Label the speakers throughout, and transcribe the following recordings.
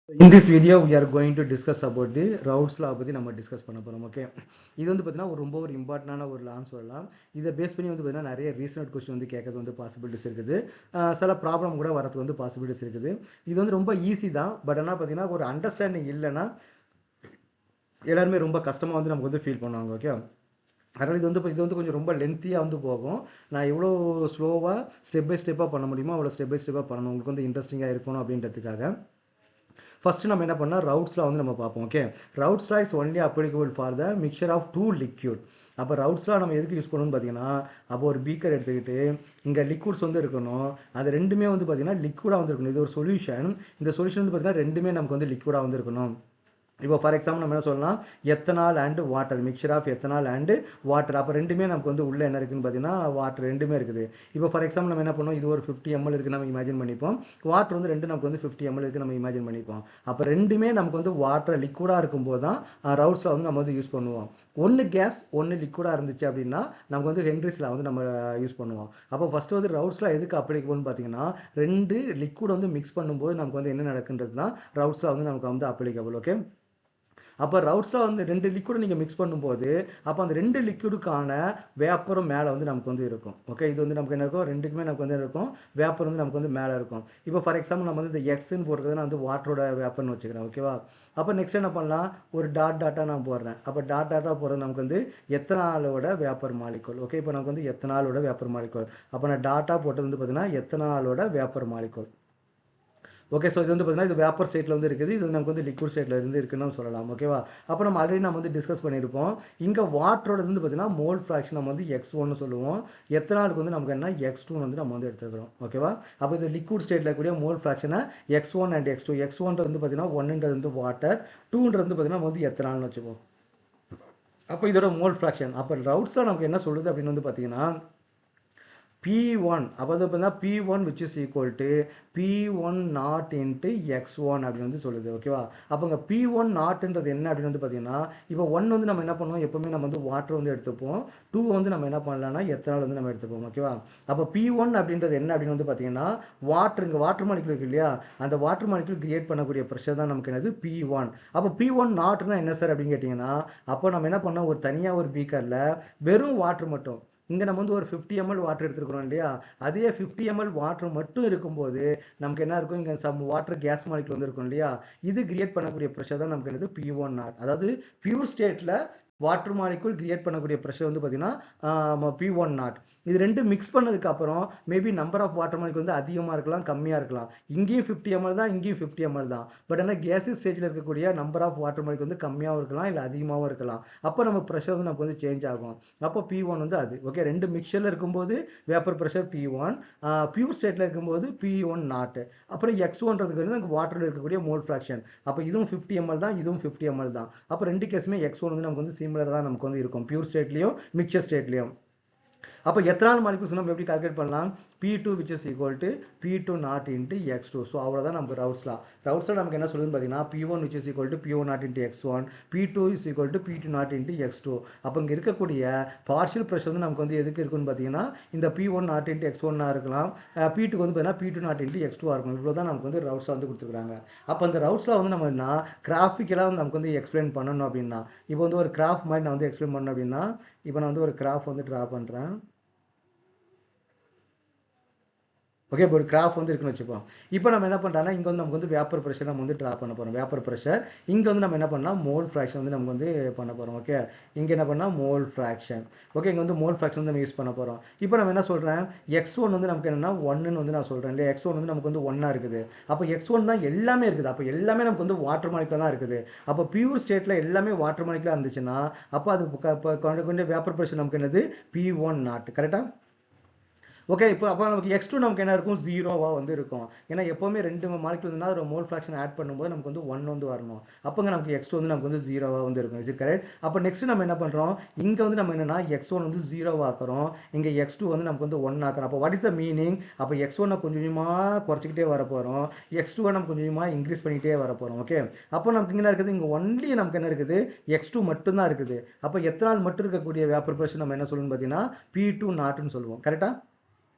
Speaker 1: In this video we are going to discuss about the Raoult's law பத்தி நம்ம discuss பண்ண போறோம். Okay, இது வந்து பார்த்தீங்கன்னா ஒரு இம்பார்ட்டன்டான ஒரு லான்னு சொல்லலாம். இதை பேஸ் பண்ணி வந்து பார்த்தீங்கன்னா நிறைய ரீசனட் கொஸ்டின் வந்து கேட்கறது வந்து பாசிபிலிட்டிஸ் இருக்குது. சில ப்ராப்ளம் கூட வரது வந்து பாசிபிலிட்டிஸ் இருக்குது. இது வந்து ரொம்ப ஈஸி தான். பட் ஆனால் பார்த்தீங்கன்னா ஒரு அண்டர்ஸ்டாண்டிங் இல்லைன்னா எல்லாருமே ரொம்ப கஷ்டமாக வந்து நமக்கு வந்து ஃபீல் பண்ணுவாங்க. ஓகே, அதனால் இது வந்து கொஞ்சம் ரொம்ப லென்த்தியாக வந்து போகும். நான் எவ்வளோ ஸ்லோவாக ஸ்டெப் பை ஸ்டெப்பாக பண்ண முடியுமோ அவ்வளோ ஸ்டெப் பை ஸ்டெப்பாக பண்ணணும், உங்களுக்கு வந்து இன்ட்ரெஸ்டிங்காக இருக்கணும் அப்படின்றதுக்காக. ஃபர்ஸ்ட் நம்ம என்ன பண்ணால் ரவுட்ஸ்லா வந்து நம்ம பார்ப்போம். Okay, Raoult's law is only applicable for the mixture of two liquid. அப்போ ரவுட்ஸ்லாம் நம்ம எதுக்கு யூஸ் பண்ணணும்னு பார்த்தீங்கன்னா, அப்போ ஒரு பீக்கர் எடுத்துக்கிட்டு இங்கே லிக்விட்ஸ் வந்து இருக்கணும், அது ரெண்டுமே வந்து பார்த்தீங்கன்னா லிக்விடாக வந்து இருக்கணும். இது ஒரு சொல்யூஷன். இந்த சொல்யூஷன் வந்து பார்த்தீங்கன்னா ரெண்டுமே நமக்கு வந்து லிக்விடாக வந்து இருக்கணும். இப்போ ஃபார் எக்ஸாம்பிள் நம்ம என்ன சொல்லலாம், ethanol and water, mixture of ethanol and water. அப்போ ரெண்டுமே நமக்கு வந்து உள்ள என்ன இருக்குன்னு பார்த்தீங்கன்னா வாட்டர் ரெண்டுமே இருக்குது. இப்போ ஃபார் எக்ஸாம்பிள் நம்ம என்ன பண்ணுவோம், இது ஒரு 50 ml இருக்குது நம்ம இமேஜின் பண்ணிப்போம். வாட்டர் வந்து ரெண்டு நமக்கு வந்து 50 ml இருக்குது நம்ம இமேஜின் பண்ணிப்போம். அப்போ ரெண்டுமே நமக்கு வந்து வாட்டர் லிக்விடாக இருக்கும்போது தான் ரவுட்ஸில் வந்து நம்ம வந்து யூஸ் பண்ணுவோம். ஒன்று கேஸ் ஒன்று லிக்விடாக இருந்துச்சு அப்படின்னா நமக்கு வந்து ஹென்ரிஸில் வந்து நம்ம யூஸ் பண்ணுவோம். அப்போ ஃபஸ்ட்டு வந்து ரவுட்ஸில் எதுக்கு அப்ளிகபிள்னு பார்த்தீங்கன்னா, ரெண்டு லிக்விட் வந்து மிக்ஸ் பண்ணும்போது நமக்கு வந்து என்ன நடக்குன்றது தான் ரவுட்ஸில் வந்து நமக்கு வந்து அப்ளிகபிள். ஓகே, அப்போ ரவுட்ஸில் வந்து ரெண்டு லிக்விட் நீங்கள் மிக்ஸ் பண்ணும்போது அப்போ அந்த ரெண்டு லிக்விடுக்கான வேப்பரும் மேலே வந்து நமக்கு வந்து இருக்கும். ஓகே, இது வந்து நமக்கு என்ன இருக்கும், ரெண்டுக்குமே நமக்கு வந்து இருக்கும், வேப்பர் வந்து நமக்கு வந்து மேலே இருக்கும். இப்போ ஃபார் எக்ஸாம்பிள் நம்ம வந்து இந்த எக்ஸ்ன்னு போடுறது நான் வந்து வாட்டரோட வேப்பர்னு வச்சுக்கிறேன். ஓகேவா, அப்போ நெக்ஸ்ட் என்ன பண்ணலாம், ஒரு டாட்டாக நான் போடுறேன். அப்போ டாட்டாக போடுறது நமக்கு வந்து எத்தனாலோட வேப்பர் மாலிகூல். ஓகே, இப்போ நமக்கு வந்து எத்தனாலோட வேப்பர் மாலிகூல். அப்போ நான் டாட்டா போட்டது வந்து பார்த்தீங்கன்னா எத்தனாலோட வேப்பர் மாலிகூல். ஓகே, ஸோ இது வந்து பார்த்தீங்கன்னா இது வேப்பர் ஸ்டேட்டில் வந்து இருக்குது, இது நமக்கு வந்து லிக்விட் ஸ்டேட்டில் இருந்து இருக்குன்னு சொல்லலாம். ஓகேவா, அப்போ நம்ம ஆல்ரெடி நம்ம வந்து டிஸ்கஸ் பண்ணியிருப்போம். இங்கே வாட்டரோட வந்து பார்த்தீங்கன்னா மோல் ஃப்ராக்ஷன் நம்ம வந்து x1 சொல்லுவோம், எத்தனாலுக்கு வந்து நமக்கு என்ன x2 வந்து நம்ம வந்து எடுத்துக்கிறோம். ஓகேவா, அப்போ இது லிக்விட் ஸ்டேட்டில் இருக்கக்கூடிய mole ஃப்ராக்ஷனை x1 and x2. x1 வந்து பார்த்தீங்கன்னா 1ன்றது வந்து வாட்டர், 2ன்றது வந்து பார்த்தீங்கன்னா நம்ம வந்து எத்தனால்னு வச்சுப்போம். அப்போ இதோட மோல் ஃப்ராக்ஷன். அப்போ ரவுட்ஸில் நமக்கு என்ன சொல்லுது அப்படின்னு வந்து பார்த்தீங்கன்னா P1, அப்போ பார்த்தீங்கன்னா P1 which is equal to P1 not into X1 அப்படின்னு வந்து சொல்லுது. ஓகேவா, அப்போங்க P1 நாட்ன்றது என்ன அப்படின்னு வந்து பார்த்தீங்கன்னா, இப்போ 1 வந்து நம்ம என்ன பண்ணுவோம், எப்பவுமே நம்ம வந்து வாட்டர் வந்து எடுத்துப்போம், 2 வந்து நம்ம என்ன பண்ணலாம்னா எத்தனால் வந்து நம்ம எடுத்துப்போம். ஓகேவா, அப்போ P1 அப்படின்றது என்ன அப்படின்னு வந்து பார்த்தீங்கன்னா வாட்டர், இங்கே வாட்டர் மாலிகுல் இருக்கு இல்லையா, அந்த வாட்டர் மாலிகுல் கிரியேட் பண்ணக்கூடிய ப்ரெஷர் தான் நமக்கு என்னது P1. அப்போ P1 நாட்னா என்ன சார் அப்படின்னு கேட்டிங்கன்னா, அப்போ நம்ம என்ன பண்ணோம், ஒரு தனியாக ஒரு பீக்கரில் வெறும் வாட்டர் மட்டும், இங்கே நம்ம வந்து ஒரு 50 ml வாட்டர் எடுத்துருக்கிறோம் இல்லையா, அதே 50 ml வாட்டர் மட்டும் இருக்கும்போது நமக்கு என்ன இருக்கும், இங்கே சம் வாட்டர் கேஸ் மாலிகுல் வந்து இருக்கும் இல்லையா, இது கிரியேட் பண்ணக்கூடிய ப்ரெஷர் தான் நமக்கு என்னது P1 நாட். அதாவது பியூர் ஸ்டேட்டில் வாட்டர் மாலிகுல் கிரியேட் பண்ணக்கூடிய ப்ரெஷர் வந்து பார்த்தீங்கன்னா P1 நாட். இது ரெண்டு மிக்ஸ் பண்ணதுக்கு அப்புறம் maybe number of water molecule வந்து அதிகமாக இருக்கலாம் கம்மியாக இருக்கலாம். இங்கேயும் 50 ml தான், இங்கேயும் 50 ml தான். பட் ஆனால் கேஸஸ் ஸ்டேஜில் இருக்கக்கூடிய நம்பர் ஆஃப் வாட்டர் மாலிகுல் வந்து கம்மியாகவும் இருக்கலாம் இல்லை அதிகமாகவும் இருக்கலாம். அப்போ நம்ம ப்ரெஷர் வந்து நமக்கு வந்து சேஞ்ச் ஆகும். அப்போ P1 வந்து அது. ஓகே, ரெண்டு மிக்சரில் இருக்கும்போது வேப்பர் ப்ரெஷர் P1, பியூர் ஸ்டேட்டில் இருக்கும்போது P1 நாட். அப்புறம் X1ன்றதுக்கு வந்து நமக்கு வாட்டரில் இருக்கக்கூடிய மோல் ஃப்ராக்ஷன். அப்போ இதுவும் 50 ml தான், இதுவும் 50 ml தான். அப்போ ரெண்டு கேஸுமே X1 வந்து நமக்கு வந்து சிமிலர் தான் நமக்கு வந்து இருக்கும், பியூர் ஸ்டேட்லையும் மிக்சர் ஸ்டேட்லையும். அப்போ எத்தனால் மாலிகுல்ஸ் நம்ம எப்படி கால்குலேட் பண்ணலாம், P2 which is equal to P2 not into X2. So அவ்வளோதான் நமக்கு ரவுட்ஸ்லா. ரவுட்ஸில் நமக்கு என்ன சொல்லுதுன்னு பார்த்தீங்கன்னா P1 which is equal to P1 not into X1, P2 is equal to P2 not into X2. அப்போ இங்கே இருக்கக்கூடிய பார்ஷியல் ப்ரெஷர் வந்து நமக்கு வந்து எதுக்கு இருக்குன்னு பார்த்தீங்கன்னா இந்த P1 not into X1 இருக்கலாம், P2 வந்து பார்த்தீங்கன்னா P2 not into X2 இருக்கும். இவ்வளோ தான் நமக்கு வந்து ரவுட்ஸில் வந்து கொடுத்துருக்காங்க. அப்போ அந்த ரவுட்ஸில் வந்து நம்ம என்ன கிராஃபிக்கலாக வந்து நமக்கு வந்து எக்ஸ்பிளைன் பண்ணணும் அப்படின்னா, இப்போ வந்து ஒரு கிராஃப் மாதிரி நான் வந்து எக்ஸ்பிளைன் பண்ணணும் அப்படின்னா, இப்போ நான் வந்து ஒரு கிராஃப் வந்து ட்ரா பண்ணுறேன். ஓகே, இப்போ ஒரு கிராஃப் வந்து இருக்குன்னு வச்சுப்போம். இப்போ நம்ம என்ன பண்ணுறோம்னா இங்கே வந்து நமக்கு வந்து வேப்பர் ப்ரெஷர் நம்ம வந்து ட்ரா பண்ண போகிறோம். வேப்பர் ப்ரெஷர் இங்கே வந்து நம்ம என்ன பண்ணலாம், மோல் ஃப்ராக்ஷன் வந்து நம்ம வந்து பண்ண போகிறோம். ஓகே, இங்கே என்ன பண்ணால் மோல் ஃப்ராக்ஷன். ஓகே, இங்கே வந்து மோல் ஃப்ராக்ஷன் வந்து நம்ம யூஸ் பண்ண போகிறோம். இப்போ நம்ம என்ன சொல்கிறேன், X1 வந்து நமக்கு என்னென்னா 1ன்னு வந்து நான் சொல்கிறேன் இல்லையா, X1 வந்து நமக்கு வந்து 1 இருக்குது. அப்போ X1 தான் எல்லாமே இருக்குது. அப்போ எல்லாமே நமக்கு வந்து வாட்டர் மாலிகுல் தான் இருக்குது. அப்போ பியூர் ஸ்டேட்டில் எல்லாமே வாட்டர் மாலிகுலாக இருந்துச்சுன்னா அப்போ அது கொண்டு வேப்பர் ப்ரெஷர் நமக்கு என்னது P1 நாட். கரெக்டாக? ஓகே, இப்போ அப்போ நமக்கு X2 நமக்கு என்ன இருக்கும், ஜீரோவாக வந்து இருக்கும். ஏன்னா எப்போவுமே ரெண்டு மாலிகுல் இருந்தால் ஒரு மோல் ஃப்ராக்ஷன் ஆட் பண்ணும்போது நமக்கு வந்து 1 வந்து வரணும். அப்போங்க நமக்கு X2 வந்து நமக்கு வந்து ஜீரோவாக வந்து இருக்கும். இது கரெக்ட். அப்போ நெக்ஸ்ட் நம்ம என்ன பண்ணுறோம், இங்கே வந்து நம்ம என்னன்னா X1 வந்து ஜீரோவாக்குறோம், இங்கே X2 வந்து நமக்கு வந்து 1 ஆக்குறோம். அப்போ வாட் இஸ் த மீனிங், அப்போ X1 கொஞ்சம் கொஞ்சமாக குறைச்சிக்கிட்டே வர போகிறோம், X2 நம்ம கொஞ்சம் கொஞ்சமாக இன்க்ரீஸ் பண்ணிகிட்டே வர போகிறோம். ஓகே, அப்போ நமக்கு என்ன இருக்குது, இங்கே ஒன்லி நமக்கு என்ன இருக்குது, X2 மட்டும்தான் இருக்குது. அப்போ எத்தனால் மட்டும் இருக்கக்கூடிய வேப்பர் ப்ரெஷர் நம்ம என்ன சொல்லணும்னு பார்த்தீங்கன்னா P2 நாட்னு சொல்லுவோம். கரெக்டாக?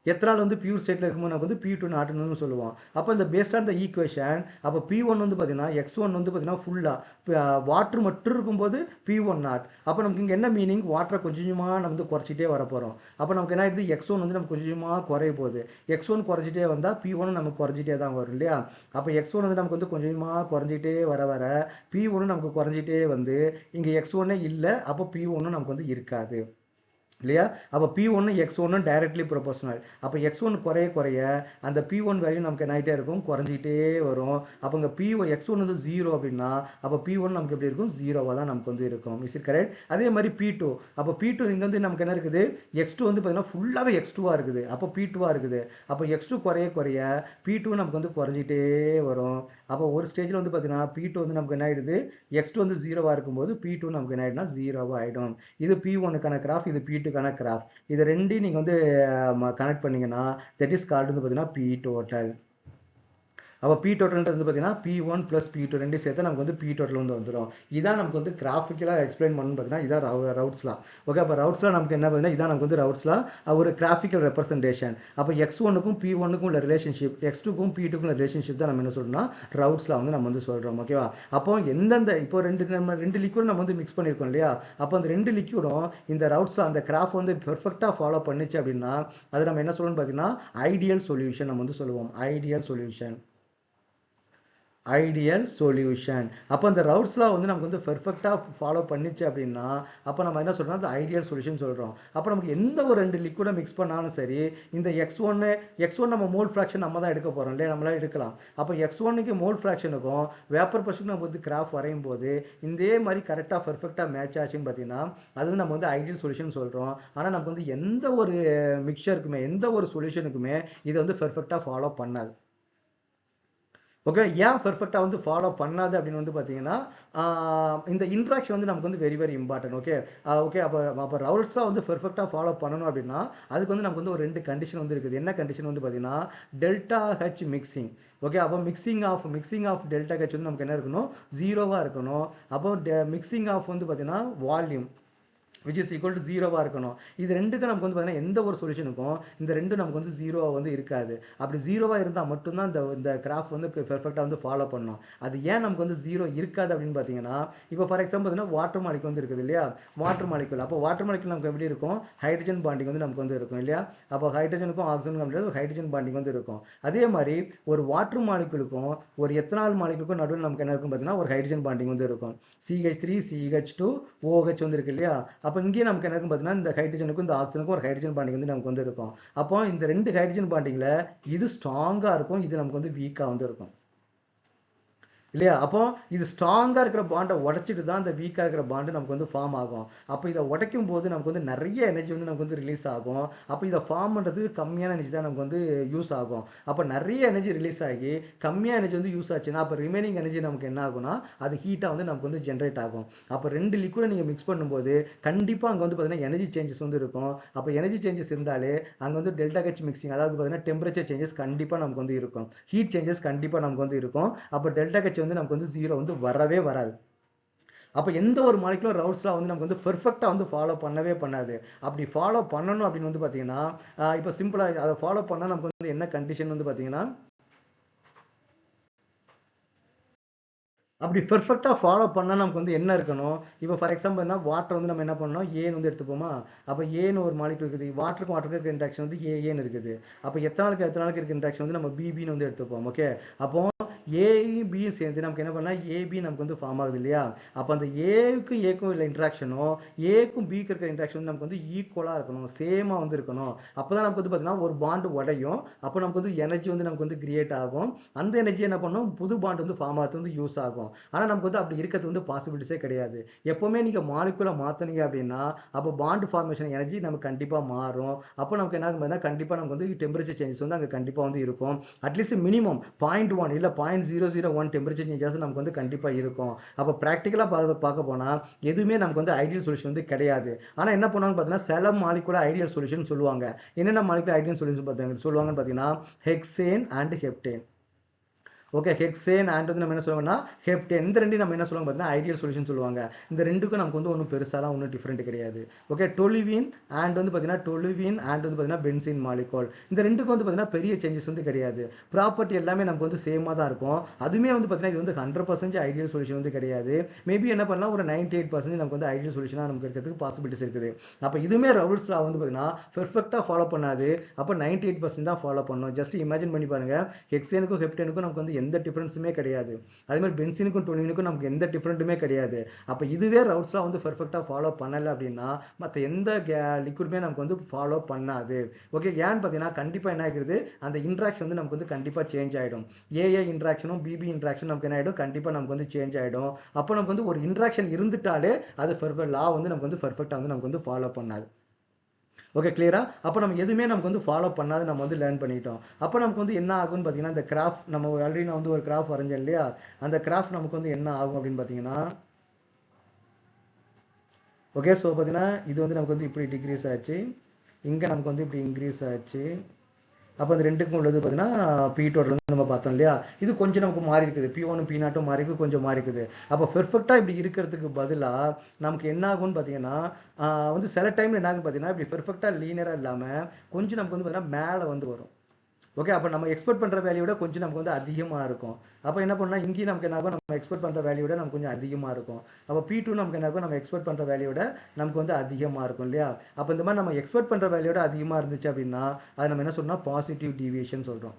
Speaker 1: எத்தனால் வந்து பியூர் ஸ்டேட்டில் இருக்கும்போது நமக்கு வந்து P2 நாட்டுன்னு சொல்லுவோம். அப்போ இந்த பேஸ்ட் ஆன் த ஈக்குவேஷன் அப்போ P1 வந்து பார்த்தீங்கன்னா X1 வந்து பார்த்தீங்கன்னா ஃபுல்லாக வாட்டர் மட்டும் இருக்கும்போது P1 நாட். அப்போ நமக்கு இங்கே என்ன மீனிங், வாட்டரை கொஞ்சம் கொஞ்சமாக நம்ம வந்து குறைச்சிட்டே வர போகிறோம். அப்போ நமக்கு என்ன ஆயிடுது, X1 வந்து நமக்கு கொஞ்சம் கொஞ்சமாக குறைய போகுது. X1 குறைஞ்சிட்டே வந்தால் P1 நமக்கு குறைஞ்சிட்டே தான் வரும் இல்லையா. அப்போ X1 வந்து நமக்கு வந்து கொஞ்சம் கொஞ்சமாக குறைஞ்சிட்டே வர வர P1 நமக்கு குறைஞ்சிட்டே வந்து இங்கே X1 இல்லை, அப்போ P1 நமக்கு வந்து இருக்காது இல்லையா. அப்போ P1 X1 டைரக்ட்லி ப்ரொபோஷனல். அப்போ X1 குறைய குறைய அந்த P1 வேல்யூ நமக்கு என்ன ஆகிட்டே இருக்கும், குறைஞ்சிட்டே வரும். அப்போ இங்கே X1 வந்து 0 அப்படின்னா அப்போ P1 நமக்கு எப்படி இருக்கும், 0வாக தான் நமக்கு வந்து இருக்கும். Is it correct? அதே மாதிரி P2, அப்போ P2 இங்கே வந்து நமக்கு என்ன இருக்குது, X2 வந்து பார்த்தீங்கன்னா ஃபுல்லாகவே X2வாக இருக்குது. அப்போ P2வாக இருக்குது. அப்போ X2 குறைய குறைய P2 நமக்கு வந்து குறைஞ்சிட்டே வரும். அப்போ ஒரு ஸ்டேஜில் வந்து பார்த்தீங்கன்னா P2 வந்து நமக்கு என்ன ஆகிடுது, X2 வந்து 0வாக இருக்கும்போது P2 நமக்கு என்ன ஆகிடும்னா 0வாக ஆகிடும். இது P1க்கான கிராஃப், இது P2க்கான கிராஃப். இது ரெண்டையும் நீங்கள் வந்து கனெக்ட் பண்ணீங்கன்னா தட் இஸ் கால்டு வந்து பார்த்தீங்கன்னா P டோட்டல். அப்போ P டோட்டல்ன்றது வந்து பார்த்தீங்கன்னா P1 ப்ளஸ் P2 ரெண்டு சேர்த்து நமக்கு வந்து P டோட்டல் வந்து வந்துடும். இதான் நமக்கு வந்து கிராஃபிக்கலாக எக்ஸ்பிளைன் பண்ணணும்னு பார்த்தீங்கன்னா இதான் ரவுட்ஸ்லாம். ஓகே, அப்போ ரவுட்ஸ்லாம் நமக்கு என்ன பார்த்தீங்கன்னா இதான் நமக்கு வந்து ரவுட்ஸ்லாம் ஒரு கிராஃபிக்கல் ரெப்ரசன்டேஷன். அப்போ X1க்கும் P1க்கும் உள்ள ரிலேஷன்ஷிப், X2க்கும் P2க்கும் உள்ள ரிலேஷன்ஷிப் தான் நம்ம என்ன சொல்றோம்னா ரவுட்ஸ்லாம் வந்து நம்ம வந்து சொல்கிறோம். ஓகேவா. அப்போ எந்தெந்த இப்போ ரெண்டு லிக்விட் நம்ம வந்து மிக்ஸ் பண்ணியிருக்கோம் இல்லையா. அப்போ அந்த ரெண்டு லிக்விடும் இந்த ரவுட்ஸில் அந்த கிராஃப் வந்து பெர்ஃபெக்டாக ஃபாலோ பண்ணிச்சு அப்படின்னா அது நம்ம என்ன சொல்லணும்னு பார்த்தீங்கன்னா ஐடியல் சொல்யூஷன் நம்ம வந்து சொல்லுவோம். Ideal solution. Ideal solution. அப்போ அந்த ரவுட்ஸ்லாம் வந்து நமக்கு வந்து பெர்ஃபெக்டாக ஃபாலோ பண்ணிச்சு அப்படின்னா அப்போ நம்ம என்ன சொல்கிறோம், அந்த ஐடியல் சொல்யூஷன் சொல்கிறோம். அப்போ நமக்கு எந்த ஒரு ரெண்டு லிக்விடை மிக்ஸ் பண்ணாலும் சரி இந்த X1 நம்ம மோல் ஃப்ராக்ஷன் நம்ம தான் எடுக்க போகிறோம் இல்லையா, நம்மளால எடுக்கலாம். அப்போ X1க்கு மோல் ஃப்ராக்ஷனுக்கும் வேப்பர் ப்ரெஷருக்கும் நம்ம வந்து கிராஃப் வரையும் போது இதே மாதிரி கரெக்டாக பெர்ஃபெக்டாக மேட்ச் ஆச்சுன்னு பார்த்தீங்கன்னா அது வந்து நம்ம வந்து ஐடியல் சொல்யூஷன் சொல்கிறோம். ஆனால் நமக்கு வந்து எந்த ஒரு மிக்சருக்குமே எந்த ஒரு சொல்யூஷனுக்குமே இதை வந்து பெர்ஃபெக்டாக ஃபாலோ பண்ணாது. ஓகே, ஏன் பெர்ஃபெக்டாக வந்து ஃபாலோ பண்ணாது அப்படின்னு வந்து பார்த்தீங்கன்னா இந்த இன்ட்ராக்ஷன் வந்து நமக்கு வந்து very very important. Okay okay, அப்போ ரவுல்ஸாக வந்து பெர்ஃபெக்டாக ஃபாலோ பண்ணணும் அப்படின்னா அதுக்கு வந்து நமக்கு வந்து ஒரு ரெண்டு கண்டிஷன் வந்து இருக்குது. என்ன கண்டிஷன் வந்து பார்த்தீங்கன்னா டெல்டா ஹெச் மிக்சிங். ஓகே, அப்போ மிக்சிங் ஆஃப் டெல்டா ஹெச் வந்து நமக்கு என்ன இருக்கணும், 0வாக இருக்கணும். அப்போ மிக்சிங் ஆஃப் வந்து பார்த்தீங்கன்னா volume which is equal to 0வாக இருக்கணும். இது ரெண்டுக்கும் நமக்கு வந்து பார்த்தீங்கன்னா எந்த ஒரு சொல்யூஷனுக்கும் இந்த ரெண்டும் நமக்கு வந்து 0வாக வந்து இருக்காது. அப்படி 0வாக இருந்தால் மட்டும்தான் இந்த கிராஃப் வந்து பெர்ஃபெக்டாக வந்து ஃபாலோ பண்ணணும். அது ஏன் நமக்கு வந்து 0 இருக்காது அப்படின்னு பார்த்தீங்கன்னா இப்போ ஃபார் எக்ஸாம்பிள் பார்த்தீங்கன்னா வாட்டர் மாலிகுல் வந்து இருக்குது இல்லையா. வாட்டர் மாலிகுல், அப்போ வாட்டர் மாலிகுல் நமக்கு எப்படி இருக்கும், ஹைட்ரஜன் பாண்டிங் வந்து நமக்கு வந்து இருக்கும் இல்லையா. அப்போ ஹைட்ரஜனுக்கும் ஆக்சிஜனுக்கும் ஒரு ஹைட்ரஜன் பாண்டிங் வந்து இருக்கும். அதே மாதிரி ஒரு வாட்டர் மாலிகுலுக்கும் ஒரு எத்தனால் மாலிகுலுக்கும் நடுவில் நமக்கு என்ன இருக்கும் பார்த்தீங்கன்னா ஒரு ஹைட்ரஜன் பாண்டிங் வந்து இருக்கும். CH3 CH2 OH வந்து இருக்கு இல்லையா. அப்போ இங்கே நமக்கு என்ன இருக்கும் பார்த்தீங்கன்னா இந்த ஹைட்ரஜனுக்கும் இந்த ஆக்சிஜனுக்கும் ஒரு ஹைட்ரஜன் பாண்டிங் வந்து நமக்கு வந்து இருக்கும். அப்போ இந்த ரெண்டு ஹைட்ரஜன் பாண்டிங்கில் இது ஸ்ட்ராங்காக இருக்கும், இது நமக்கு வந்து வீக்காக வந்து இருக்கும் இல்லையா. அப்போ இது ஸ்ட்ராங்காக இருக்கிற பாண்டை உடைச்சிட்டு தான் இந்த வீக்காக இருக்கிற பாண்டு நமக்கு வந்து ஃபார்ம் ஆகும். அப்போ இதை உடைக்கும் போது நமக்கு வந்து நிறைய எனர்ஜி வந்து நமக்கு வந்து ரிலீஸ் ஆகும். அப்போ இதை ஃபார்ம் பண்ணுறதுக்கு கம்மியான எனர்ஜி தான் நமக்கு வந்து யூஸ் ஆகும். அப்போ நிறைய எனர்ஜி ரிலீஸ் ஆகி கம்மியாக எனர்ஜி வந்து யூஸ் ஆச்சுன்னா அப்போ ரிமைனிங் எனர்ஜி நமக்கு என்ன ஆகும்னா அது ஹீட்டாக வந்து நமக்கு வந்து ஜென்ரேட் ஆகும். அப்போ ரெண்டு லிக்விடை நீங்கள் மிக்ஸ் பண்ணும்போது கண்டிப்பாக அங்கே வந்து பார்த்தீங்கன்னா எனர்ஜி சேஞ்சஸ் வந்து இருக்கும். அப்போ எனர்ஜி சேஞ்சஸ் இருந்தாலே அங்கே வந்து டெல்டா ஹெச் மிக்சிங், அதாவது பார்த்தீங்கன்னா டெம்பரேச்சர் சேஞ்சஸ் கண்டிப்பாக நமக்கு வந்து இருக்கும், ஹீட் சேஞ்சஸ் கண்டிப்பாக நமக்கு வந்து இருக்கும். அப்போ டெல்டா ஹெச் வந்து நமக்கு வந்து 0 வந்து வரவே வராது. அப்போ எந்த ஒரு மாலிகுலர் ரவுல்ஸ்லாம் வந்து நமக்கு வந்து பெர்ஃபெக்டாக வந்து ஃபாலோ பண்ணவே பண்ணாது. அப்படி ஃபாலோ பண்ணணும் அப்படின்னு வந்து பார்த்தீங்கன்னா இப்போ சிம்பிளாக அதை ஃபாலோ பண்ணால் நமக்கு வந்து என்ன கண்டிஷன் வந்து பார்த்தீங்கன்னா அப்படி பெர்ஃபெக்டாக ஃபாலோ பண்ணால் நமக்கு வந்து என்ன இருக்கணும், இப்போ ஃபார் எக்ஸாம்பிள் என்ன வாட்டர் வந்து நம்ம என்ன பண்ணோம் ஏன்னு வந்து எடுத்துப்போமா. அப்போ ஏன்னு ஒரு மாலிகுல் இருக்குது, வாட்டருக்கும் இருக்க இன்ட்ராக்ஷன் வந்து ஏன்னு இருக்குது. அப்போ எத்தனாலுக்கு இருக்க இன்ட்ராக்ஷன் வந்து நம்ம பிபின்னு வந்து எடுத்துப்போம். ஓகே, அப்போ ஏயும் பியும் சேர்ந்து நமக்கு என்ன பண்ணால் ஏபி நமக்கு வந்து ஃபார்ம் ஆகுது இல்லையா. அப்போ அந்த ஏக்கும் இல்லை இன்ட்ராக்ஷனும் ஏக்கும் பிக்கு இருக்கிற இன்ட்ராக்ஷன் வந்து நமக்கு வந்து ஈக்குவலாக இருக்கணும், சேமாக வந்து இருக்கணும். அப்போ தான் நமக்கு வந்து பார்த்தீங்கன்னா ஒரு பாண்டு உடையும். அப்போ நமக்கு வந்து எனர்ஜி வந்து நமக்கு வந்து கிரியேட் ஆகும். அந்த எனர்ஜி என்ன பண்ணும், புது பாண்டு வந்து ஃபார்ம் ஆகிறது வந்து யூஸ் ஆகும். ஆனால் நமக்கு வந்து அப்படி இருக்கிறது வந்து பாசிபிலிட்டிஸே கிடையாது. எப்போவுமே நீங்கள் மாலிகுலை மாற்றினீங்க அப்படின்னா அப்போ பாண்ட் ஃபார்மேஷன் எனர்ஜி நமக்கு கண்டிப்பாக மாறும். அப்போ நமக்கு என்ன ஆகும், கண்டிப்பாக நமக்கு வந்து டெம்பரேச்சர் சேஞ்சஸ் வந்து அங்கே கண்டிப்பாக வந்து இருக்கும். அட்லீஸ்ட் மினிமம் 0.1 இல்லை 0.001 டெம்பரேச்சர் சேஞ்சஸ் நமக்கு வந்து கண்டிப்பாக இருக்கும். அப்போ ப்ராக்டிக்கலாக பார்க்க போனால் எதுவுமே நமக்கு வந்து ஐடியல் சொல்யூஷன் வந்து கிடையாது. ஆனால் என்ன பண்ணுவாங்க பார்த்தீங்கன்னா சில மாலிகுலர் ஐடியல் சொல்யூஷன் சொல்லுவாங்க. என்னென்ன மாலிகுலர் ஐடியல் சொல்யூஷன் சொல்லுவாங்கன்னு பார்த்தீங்கன்னா hexane and heptane. Okay, hexane and வந்து நம்ம என்ன சொல்லுவாங்கன்னா ஹெப்டேன், இந்த ரெண்டையும் நம்ம என்ன சொல்லுவாங்க பார்த்தீங்கன்னா ஐடியல் சொல்யூஷன் சொல்லுவாங்க. இந்த ரெண்டுக்கும் நமக்கு வந்து ஒன்றும் பெருசாலாம் ஒன்றும் டிஃப்ரெண்ட் கிடையாது. ஓகே, டொலுவின் அண்ட் வந்து பார்த்தீங்கன்னா டொலுவின் அண்ட் வந்து பார்த்தீங்கன்னா பென்சின் மாலிகூல், இந்த ரெண்டுக்கும் வந்து பார்த்தீங்கன்னா பெரிய சேஞ்சஸ் வந்து கிடையாது. ப்ராப்பர்ட்டி எல்லாமே நமக்கு வந்து சேமாக தான் இருக்கும். அதுவுமே வந்து பார்த்தீங்கன்னா இது வந்து 100% ஐடியல் சொல்யூஷன் வந்து கிடையாது. மேபி என்ன பண்ணலாம், ஒரு 98% நமக்கு வந்து ஐடியல் சொல்யூஷனாக நமக்கு இருக்கிறதுக்கு பாசிபிலிட்டிஸ் இருக்குது. அப்போ இதுவுமே ரவுல்ஸ் லா வந்து பார்த்தீங்கன்னா பெர்ஃபெக்டாக ஃபாலோ பண்ணாது. அப்போ 98% தான் ஃபாலோ பண்ணணும். ஜஸ்ட் இமேஜின் பண்ணி பாருங்க, ஹெக்சேனுக்கும் ஹெப்டேனுக்கும் நமக்கு வந்து எந்த டிஃபரன்ஸுமே கிடையாது. அதே மாதிரி பென்சினுக்கும் டொலுவினுக்கும் நமக்கு எந்த டிஃபரெண்ட்டுமே கிடையாது. அப்போ இதுவே ரவுட்ஸ் லா வந்து பெர்ஃபெக்டாக ஃபாலோ பண்ணலை அப்படின்னா மற்ற எந்த லிக்விடுமே நமக்கு வந்து ஃபாலோ பண்ணாது. ஓகே, ஏன்னு பார்த்தீங்கன்னா கண்டிப்பாக என்ன ஆகிடுது, அந்த இன்ட்ராக்ஷன் வந்து நமக்கு வந்து கண்டிப்பாக சேஞ்ச் ஆகிடும். ஏஏ இன்ட்ராக்ஷனும் பிபி இன்ட்ராக்ஷன் நமக்கு என்ன ஆகிடும், கண்டிப்பாக நமக்கு வந்து சேஞ்ச் ஆகிடும். அப்போ நமக்கு வந்து ஒரு இன்ட்ராக்ஷன் இருந்துட்டாலே அது லா வந்து நமக்கு வந்து பெர்ஃபெக்டாக வந்து நமக்கு வந்து ஃபாலோ பண்ணாது. ஓகே, கிளியரா? அப்போ நம்ம எதுவுமே நமக்கு வந்து ஃபாலோ பண்ணாது நம்ம வந்து லேர்ன் பண்ணிட்டோம். அப்போ நமக்கு வந்து என்ன ஆகும்னு பார்த்தீங்கன்னா, இந்த கிராஃப் நம்ம ஆல்ரெடி நான் வந்து ஒரு கிராஃப் வரைஞ்சேன் இல்லையா, அந்த கிராஃப் நமக்கு வந்து என்ன ஆகும் அப்படின்னு பார்த்தீங்கன்னா, ஓகே, ஸோ பார்த்தீங்கன்னா இது வந்து நமக்கு வந்து இப்படி டிக்ரீஸ் ஆச்சு, இங்கே நமக்கு வந்து இப்படி இன்க்ரீஸ் ஆச்சு. அப்போ அந்த ரெண்டுக்கும் உள்ளது பார்த்தீங்கன்னா P டோட்டல் நம்ம பார்த்தோம் இல்லையா, இது கொஞ்சம் நமக்கு மாறி இருக்குது, P1 P0 மாறி இருக்குது, கொஞ்சம் மாறி இருக்குது. அப்போ பெர்ஃபெக்டாக இப்படி இருக்கிறதுக்கு பதிலாக நமக்கு என்ன ஆகும்னு பார்த்தீங்கன்னா வந்து சில டைமில் என்ன ஆகும் பார்த்தீங்கன்னா இப்படி பெர்ஃபெக்டாக லீனராக இல்லாமல் கொஞ்சம் நமக்கு வந்து பார்த்தீங்கன்னா மேலே வந்து வரும். ஓகே, அப்போ நம்ம எக்ஸ்பெக்ட் பண்ணுற வேல்யூ விட கொஞ்சம் நமக்கு வந்து அதிகமாக இருக்கும். அப்போ என்ன பண்ணால் இங்கேயும் நமக்கு என்ன ஆகும், நம்ம எக்ஸ்பெக்ட் பண்ணுற வேல்யூ விட நமக்கு கொஞ்சம் அதிகமாக இருக்கும். அப்போ P2 நமக்கு என்ன ஆகும், நம்ம எக்ஸ்பெக்ட் பண்ணுற வேல்யூ விட நமக்கு வந்து அதிகமாக இருக்கும் இல்லையா. அப்போ இந்த மாதிரி நம்ம எக்ஸ்பெக்ட் பண்ணுற வேல்யூ விட அதிகமாக இருந்துச்சு அப்படின்னா அது நம்ம என்ன சொல்றோம்னா பாசிட்டிவ் டீவியேஷன் சொல்கிறோம்.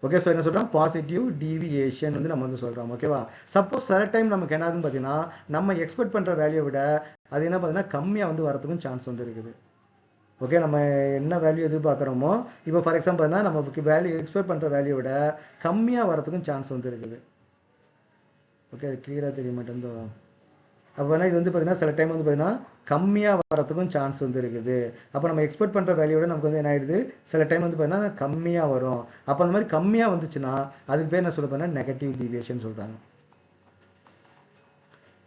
Speaker 1: ஓகே, ஸோ என்ன சொல்கிறோம், பாசிட்டிவ் டீவியேஷன் வந்து நம்ம வந்து சொல்கிறோம். ஓகேவா, சப்போஸ் சில டைம் நமக்கு என்ன ஆகுன்னு பார்த்தீங்கன்னா நம்ம எக்ஸ்பெக்ட் பண்ணுற வேல்யூ விட அது என்ன பார்த்தீங்கன்னா கம்மியாக வந்து வரதுக்கும் சான்ஸ் வந்து இருக்குது. ஓகே, நம்ம என்ன வேல்யூ எதிர்பார்க்குறோமோ, இப்போ ஃபார் எக்ஸாம்பிள் நமக்கு வேல்யூ எக்ஸ்பெக்ட் பண்ணுற வேல்யூ விட கம்மியாக வரதுக்கும் சான்ஸ் வந்து இருக்குது. ஓகே, அது கிளியராக தெரிய மாட்டேங்குதோ. அப்போ இது வந்து பார்த்தீங்கன்னா சில டைம் வந்து பார்த்தீங்கன்னா கம்மியாக வரதுக்கும் சான்ஸ் வந்து இருக்குது. அப்போ நம்ம எக்ஸ்பெக்ட் பண்ணுற வேல்யூட நமக்கு வந்து என்ன ஆயிடுது, சில டைம் வந்து பார்த்தீங்கன்னா கம்மியாக வரும். அப்போ அந்த மாதிரி கம்மியாக வந்துச்சுன்னா அதுக்கு பேர் என்ன சொல்ல போனால் நெகட்டிவ் டீவியேஷன் சொல்கிறாங்க.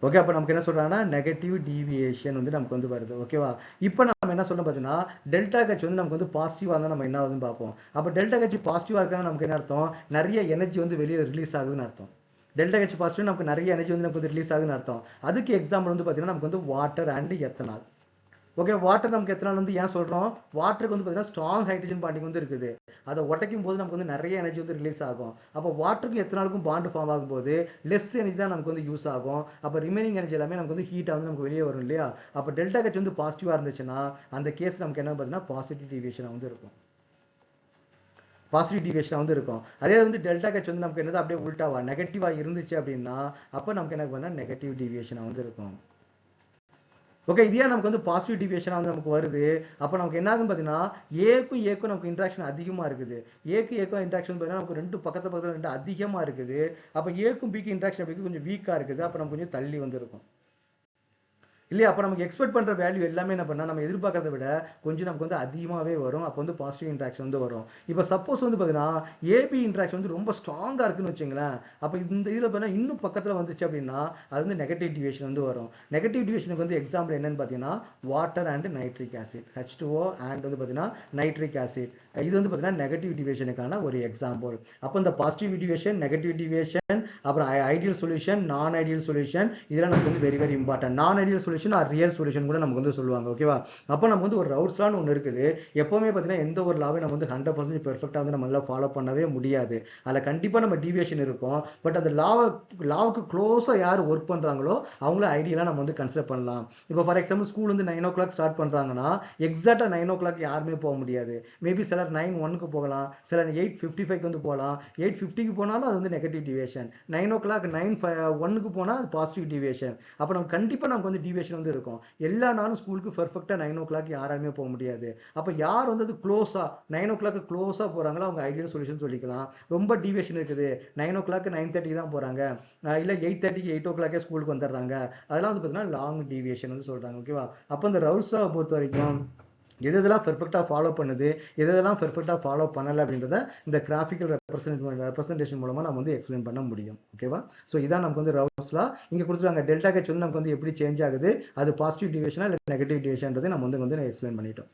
Speaker 1: ஓகே, அப்போ நமக்கு என்ன சொல்கிறாங்கன்னா நெகட்டிவ் டீவியேஷன் வந்து நமக்கு வந்து வருது. ஓகேவா, இப்போ நம்ம என்ன சொல்லணும் பார்த்தீங்கன்னா டெல்டா ஹெச் வந்து நமக்கு வந்து பாசிட்டிவாக இருந்தால் நம்ம என்ன ஆகுதுன்னு பார்ப்போம். அப்போ டெல்டா ஹெச் பாசிட்டிவாக இருக்காங்க நமக்கு என்ன அர்த்தம், நிறைய எனர்ஜி வந்து வெளியே ரிலீஸ் ஆகுதுன்னு அர்த்தம். டெல்டா ஹெச் பாசிட்டிவ் நமக்கு நிறைய எனர்ஜி வந்து நமக்கு வந்து ரிலீஸ் ஆகுதுன்னு அர்த்தம். அதுக்கு எக்ஸாம்பிள் வந்து பார்த்தீங்கன்னா நமக்கு வந்து water and ethanol. Okay, water நமக்கு எத்தனால் வந்து ஏன் சொல்கிறோம், வாட்டருக்கு வந்து பார்த்தீங்கன்னா ஸ்ட்ராங் ஹைட்ரஜன் பாண்டிங் வந்து இருக்குது. அதை உடைக்கும் போது நமக்கு வந்து நிறைய எனர்ஜி வந்து ரிலீஸ் ஆகும். அப்போ வாட்டருக்கும் எத்தனாலுக்கும் பாண்டு ஃபார்ம் ஆகும்போது லெஸ் எனர்ஜி தான் நமக்கு வந்து யூஸ் ஆகும். அப்போ ரிமைனிங் எனர்ஜி எல்லாமே நமக்கு வந்து ஹீட்டாக வந்து நமக்கு வெளியே வரும் இல்லையா. அப்போ டெல்டா ஹெச் வந்து பாசிட்டிவாக இருந்துச்சுன்னா அந்த கேஸ் நமக்கு என்ன பார்த்தீங்கன்னா பாசிட்டிவ் டீவியேஷன் வந்து இருக்கும். பாசிட்டிவ் டீவியேஷன் வந்து இருக்கும். அதே வந்து டெல்டா ஹெச் வந்து நமக்கு என்னது அப்படியே உல்டாவா நெகட்டிவாக இருந்துச்சு அப்படின்னா அப்போ நமக்கு என்ன பண்ணால் நெகட்டிவ் டீவியேஷனாக வந்து இருக்கும். ஓகே, இதே நமக்கு வந்து பாசிட்டிவ் டீவியேஷனாக வந்து நமக்கு வருது. அப்போ நமக்கு என்ன ஆகுன்னு பார்த்தீங்கன்னா ஏக்கும் நமக்கு இன்ட்ராக்ஷன் அதிகமாக இருக்குது. ஏக்கும் இன்ட்ராக்ஷன் பார்த்தீங்கன்னா நமக்கு ரெண்டு பக்கத்தில் ரெண்டு அதிகமாக இருக்குது. அப்போ ஏக்கும் பிக்கு இன்ட்ராக்ஷன் எப்படி கொஞ்சம் வீக்காக இருக்குது. அப்போ நமக்கு கொஞ்சம் தள்ளி வந்து இருக்கும் இல்லையா. அப்போ நமக்கு எக்ஸ்பெக்ட் பண்ணுற வேல்யூ எல்லாமே என்ன பண்ணால் நம்ம எதிர்பார்க்கறத விட கொஞ்சம் நமக்கு வந்து அதிகமாகவே வரும். அப்போ வந்து பாசிட்டிவ் இன்ட்ராக்ஷன் வந்து வரும். இப்போ சப்போஸ் வந்து பார்த்தீங்கன்னா ஏபி இன்ட்ராக்ஷன் வந்து ரொம்ப ஸ்ட்ராங்காக இருக்குன்னு வச்சுங்களேன். அப்போ இந்த இதில் பார்த்தீங்கன்னா இன்னும் பக்கத்தில் வந்துச்சு அப்படின்னா அது வந்து நெகட்டிவ் டிவியேஷன் வந்து வரும். நெகட்டிவ் டிவியேஷனுக்கு வந்து எக்ஸாம்பிள் என்னன்னு பார்த்தீங்கன்னா water and nitric acid, H2O and வந்து பார்த்தீங்கன்னா நைட்ரிக் ஆசிட். இது வந்து பார்த்தீங்கன்னா நெகட்டிவ் டிவியேஷனுக்கான ஒரு எக்ஸாம்பிள். அப்போ இந்த பாசிட்டிவ் டிவியேஷன், நெகட்டிவ் டிவியேஷன், அப்புறம் ஐடியல் சொல்யூஷன், நான் ஐடியல் சொல்யூஷன், இதெல்லாம் நமக்கு வந்து வெரி வெரி இம்பார்ட்டன்ட். நான் ideal solution or real solution கூட நமக்கு வந்து சொல்லுவாங்க. ஓகேவா, அப்போ நம்ம வந்து ஒரு ரவுட்ஸ் லான்னு ஒன்று இருக்குது. எப்பவுமே பார்த்தீங்கன்னா எந்த ஒரு லாவே நம்ம வந்து 100% பெர்ஃபெக்டாக வந்து நம்மளால ஃபாலோ பண்ணவே முடியாது. அதில் கண்டிப்பாக நம்ம டீவியேஷன் இருக்கும். பட் அந்த லாவுக்கு க்ளோஸாக யார் ஒர்க் பண்ணுறாங்களோ அவங்கள ஐடியலாக நம்ம வந்து கன்சிடர் பண்ணலாம். இப்போ ஃபார் எக்ஸாம்பிள் ஸ்கூல் வந்து 9 o'clock ஸ்டார்ட் பண்ணுறாங்கன்னா எக்ஸாக்டாக 9 o'clock யாருமே போக முடியாது. மேபி சிலர் 9:01 போகலாம், சிலர் 8:55 வந்து போகலாம். 8:50 போனாலும் அது வந்து நெகட்டிவ் டிவியேஷன். 9 o'clock 9:01 போனால் அது பாசிட்டிவ் டிவியேஷன். அப்போ நம்ம கண்டிப்பாக நமக்கு வந்து டிவியேஷன் வந்து இருக்கும். எல்லா நாளும் ஸ்கூலுக்கு பெர்ஃபெக்டாக 9 o'clock யாருமே போக முடியாது. அப்போ யார் வந்து அது க்ளோஸாக 9 o'clock க்ளோஸாக போகிறாங்களோ அவங்க ஐடியல் சொல்யூஷன் சொல்லிக்கலாம். ரொம்ப டிவியேஷன் இருக்குது, 9 o'clock 9:30 தான் போகிறாங்க, இல்லை 8:30 8 o'clock ஸ்கூலுக்கு வந்துடுறாங்க, அதெல்லாம் வந்து பார்த்தீங்கன்னா லாங் டிவியேஷன் வந்து சொல்கிறாங்க. ஓகேவா, அப்போ இந்த ரவுல்ஸாவை பொறுத்த வரைக்கும் எதெல்லாம் பெர்ஃபெக்டாக ஃபாலோ பண்ணுது, எதெல்லாம் பெர்ஃபெக்டாக ஃபாலோ பண்ணலை அப்படின்றத இந்த கிராஃபிக்கல் ரெப்ரசன்டேஷன் மூலமாக நம்ம வந்து எக்ஸ்பிளைன் பண்ண முடியும். ஓகேவா, ஸோ இதான் நமக்கு வந்து ரவுல்ஸ் லா. இங்கே கொடுத்துருக்காங்க டெல்டா ஹெச் வந்து நமக்கு வந்து எப்படி சேஞ்ச் ஆகுது, அது பாசிட்டிவ் டிவியேஷனா இல்லை நெகட்டிவ் டிவியேஷன்றதை நம்ம வந்து எக்ஸ்பிளைன் பண்ணிட்டோம்.